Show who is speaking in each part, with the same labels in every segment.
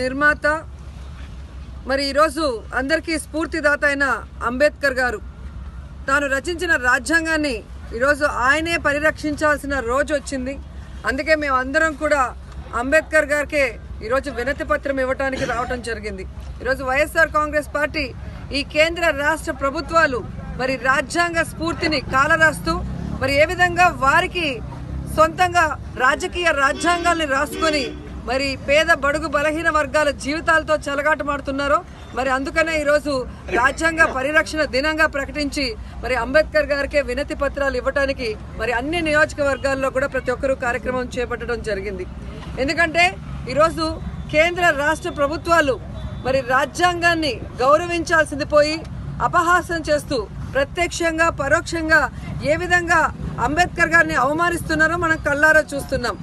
Speaker 1: నిర్మాత మరి ఈరోజు అందరికీ స్ఫూర్తిదాత అయిన అంబేద్కర్ గారు తాను రచించిన రాజ్యాంగాన్ని ఈరోజు ఆయనే పరిరక్షించాల్సిన రోజు వచ్చింది. అందుకే మేము అందరం కూడా అంబేద్కర్ గారికే ఈరోజు వినతి పత్రం ఇవ్వడానికి రావడం జరిగింది. ఈరోజు వైఎస్ఆర్ కాంగ్రెస్ పార్టీ ఈ కేంద్ర రాష్ట్ర ప్రభుత్వాలు మరి రాజ్యాంగ స్ఫూర్తిని కాలరాస్తూ మరి ఏ విధంగా వారికి సొంతంగా రాజకీయ రాజ్యాంగాల్ని రాసుకొని మరి పేద బడుగు బలహీన వర్గాల జీవితాలతో చెలగాటమాడుతున్నారో మరి అందుకనే ఈరోజు రాజ్యాంగ పరిరక్షణ దినంగా ప్రకటించి మరి అంబేద్కర్ గారికే వినతి పత్రాలు ఇవ్వడానికి మరి అన్ని నియోజకవర్గాల్లో కూడా ప్రతి ఒక్కరూ కార్యక్రమం చేపట్టడం జరిగింది. ఎందుకంటే ఈరోజు కేంద్ర రాష్ట్ర ప్రభుత్వాలు మరి రాజ్యాంగాన్ని గౌరవించాల్సింది పోయి అపహాస్యం చేస్తూ ప్రత్యక్షంగా పరోక్షంగా ఏ విధంగా అంబేద్కర్ గారిని అవమానిస్తున్నారో మనం కళ్ళారా చూస్తున్నాం.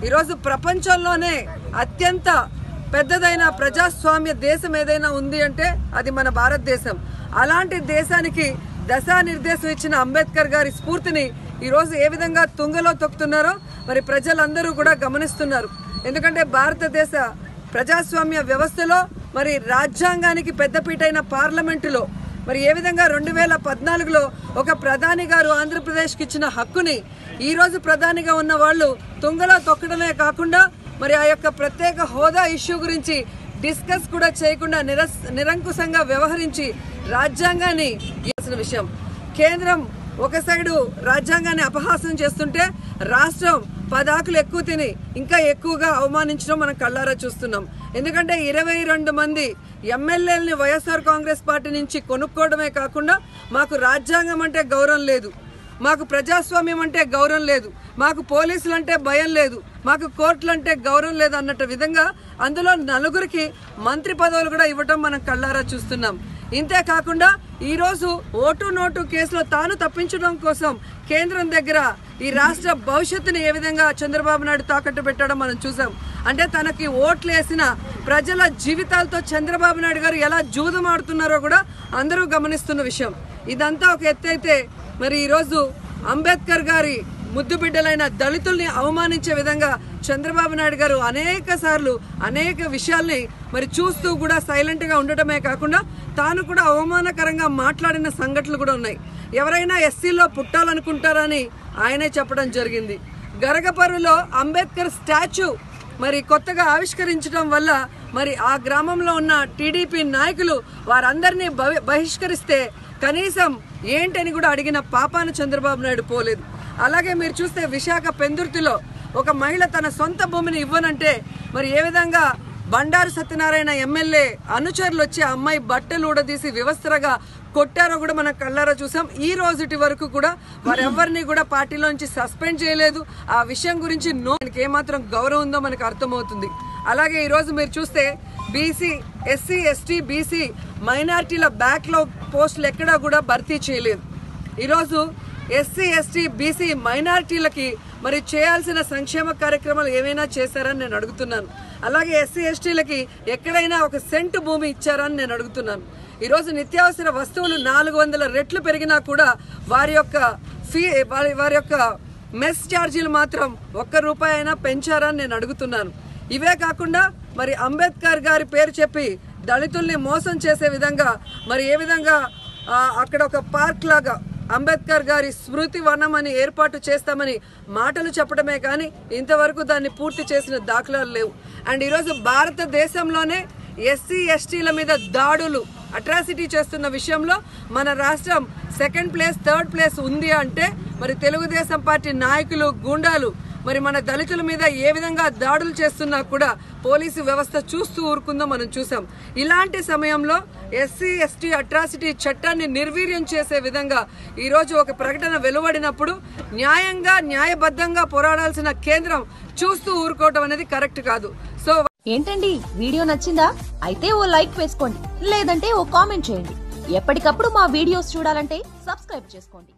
Speaker 1: ఈరోజు ప్రపంచంలోనే అత్యంత పెద్దదైన ప్రజాస్వామ్య దేశం ఏదైనా ఉంది అంటే అది మన భారతదేశం. అలాంటి దేశానికి దశానిర్దేశం ఇచ్చిన అంబేద్కర్ గారి స్ఫూర్తిని ఈరోజు ఏ విధంగా తుంగలో తొక్కుతున్నారో మరి ప్రజలందరూ కూడా గమనిస్తున్నారు. ఎందుకంటే భారతదేశ ప్రజాస్వామ్య వ్యవస్థలో మరి రాజ్యాంగానికి పెద్దపీటైన పార్లమెంటులో మరి ఏ విధంగా 2014లో ఒక ప్రధాని గారు ఆంధ్రప్రదేశ్కి ఇచ్చిన హక్కుని ఈరోజు ప్రధానిగా ఉన్న వాళ్ళు తుంగలో తొక్కడమే కాకుండా మరి ఆ యొక్క ప్రత్యేక హోదా ఇష్యూ గురించి డిస్కస్ కూడా చేయకుండా నిరంకుశంగా వ్యవహరించి రాజ్యాంగాన్ని చేసిన విషయం. కేంద్రం ఒక సైడు రాజ్యాంగాన్ని అపహాస్యం చేస్తుంటే రాష్ట్రం 10 ఆకులు ఎక్కువ తిని ఇంకా ఎక్కువగా అవమానించడం మనం కళ్ళారా చూస్తున్నాం. ఎందుకంటే 22 మంది ఎమ్మెల్యేలని వైఎస్ఆర్ కాంగ్రెస్ పార్టీ నుంచి కొనుక్కోవడమే కాకుండా మాకు రాజ్యాంగం అంటే గౌరవం లేదు, మాకు ప్రజాస్వామ్యం అంటే గౌరవం లేదు, మాకు పోలీసులు అంటే భయం లేదు, మాకు కోర్టులు అంటే గౌరవం లేదు అన్నట్టు విధంగా అందులో 4గురికి మంత్రి పదవులు కూడా ఇవ్వటం మనం కళ్ళారా చూస్తున్నాం. ఇంతే కాకుండా ఈరోజు ఓటు నోటు కేసులో తాను తప్పించడం కోసం కేంద్రం దగ్గర ఈ రాష్ట్ర భవిష్యత్తుని ఏ విధంగా చంద్రబాబు నాయుడు తాకట్టు పెట్టడం మనం చూసాం. అంటే తనకి ఓట్లు వేసిన ప్రజల జీవితాలతో చంద్రబాబు నాయుడు గారు ఎలా జూదం ఆడుతున్నారో కూడా అందరూ గమనిస్తున్న విషయం. ఇదంతా ఒక ఎత్తు అయితే మరి ఈరోజు అంబేద్కర్ గారి ముద్దు బిడ్డలైన దళితుల్ని అవమానించే విధంగా చంద్రబాబు నాయుడు గారు అనేక సార్లు అనేక విషయాల్ని మరి చూస్తూ కూడా సైలెంట్గా ఉండటమే కాకుండా తాను కూడా అవమానకరంగా మాట్లాడిన సంఘటనలు కూడా ఉన్నాయి. ఎవరైనా ఎస్సీలో పుట్టాలనుకుంటారని ఆయనే చెప్పడం జరిగింది. గరగపర్రులో అంబేద్కర్ స్టాచ్యూ మరి కొత్తగా ఆవిష్కరించడం వల్ల మరి ఆ గ్రామంలో ఉన్న టీడీపీ నాయకులు వారందరినీ బహిష్కరిస్తే కనీసం ఏంటని కూడా అడిగిన పాపాన చంద్రబాబు నాయుడు పోలేదు. అలాగే మీరు చూస్తే విశాఖ పెందుర్తిలో ఒక మహిళ తన సొంత భూమిని ఇవ్వనంటే మరి ఏ విధంగా బండారు సత్యనారాయణ ఎమ్మెల్యే అనుచరులు వచ్చి ఆ అమ్మాయి బట్టలు ఊడదీసి వ్యవస్థగా కొట్టారో కూడా మనం కళ్ళారా చూసాం. ఈ రోజుటి వరకు కూడా వారెవరిని కూడా పార్టీలోంచి సస్పెండ్ చేయలేదు. ఆ విషయం గురించి మనకి ఏమాత్రం గౌరవం ఉందో మనకు అర్థమవుతుంది. అలాగే ఈరోజు మీరు చూస్తే బీసీ, ఎస్సీ, ఎస్టీ, బీసీ మైనార్టీల బ్యాక్లాగ్ పోస్టులు ఎక్కడా కూడా భర్తీ చేయలేదు. ఈరోజు ఎస్సీ, ఎస్టీ, బీసీ మైనార్టీలకి మరి చేయాల్సిన సంక్షేమ కార్యక్రమాలు ఏమైనా చేశారని నేను అడుగుతున్నాను. అలాగే ఎస్సీ, ఎస్టీలకి ఎక్కడైనా ఒక సెంటు భూమి ఇచ్చారని నేను అడుగుతున్నాను. ఈరోజు నిత్యావసర వస్తువులు 400 రెట్లు పెరిగినా కూడా వారి యొక్క మెస్ ఛార్జీలు మాత్రం ₹1 అయినా పెంచారని నేను అడుగుతున్నాను. ఇవే కాకుండా మరి అంబేద్కర్ గారి పేరు చెప్పి దళితుల్ని మోసం చేసే విధంగా మరి ఏ విధంగా అక్కడ ఒక పార్క్ లాగా అంబేద్కర్ గారి స్మృతి వనం అని ఏర్పాటు చేస్తామని మాటలు చెప్పడమే కానీ ఇంతవరకు దాన్ని పూర్తి చేసిన దాఖలాలు లేవు. అండ్ ఈరోజు భారతదేశంలోనే ఎస్సీ, ఎస్టీల మీద దాడులు అట్రాసిటీ చేస్తున్న విషయంలో మన రాష్ట్రం 2nd ప్లేస్ 3rd ప్లేస్ ఉంది అంటే మరి తెలుగుదేశం పార్టీ నాయకులు, గూండాలు మరి మన దళితుల మీద ఏ విధంగా దాడులు చేస్తున్నా కూడా పోలీసు వ్యవస్థ చూస్తూ ఊరుకుందో మనం చూసాం. ఇలాంటి సమయంలో ఎస్సీ, ఎస్టీ అట్రాసిటీ చట్టాన్ని నిర్వీర్యం చేసే విధంగా ఈరోజు ఒక ప్రకటన వెలువడినప్పుడు న్యాయంగా న్యాయబద్ధంగా పోరాడాల్సిన కేంద్రం చూస్తూ ఊరుకోవడం అనేది కరెక్ట్ కాదు. సో
Speaker 2: ఏంటండి వీడియో నచ్చిందా? అయితే ఓ లైక్ వేసుకోండి, లేదంటే ఓ కామెంట్ చేయండి. ఎప్పటికప్పుడు మా వీడియోస్ చూడాలంటే సబ్స్క్రైబ్ చేసుకోండి.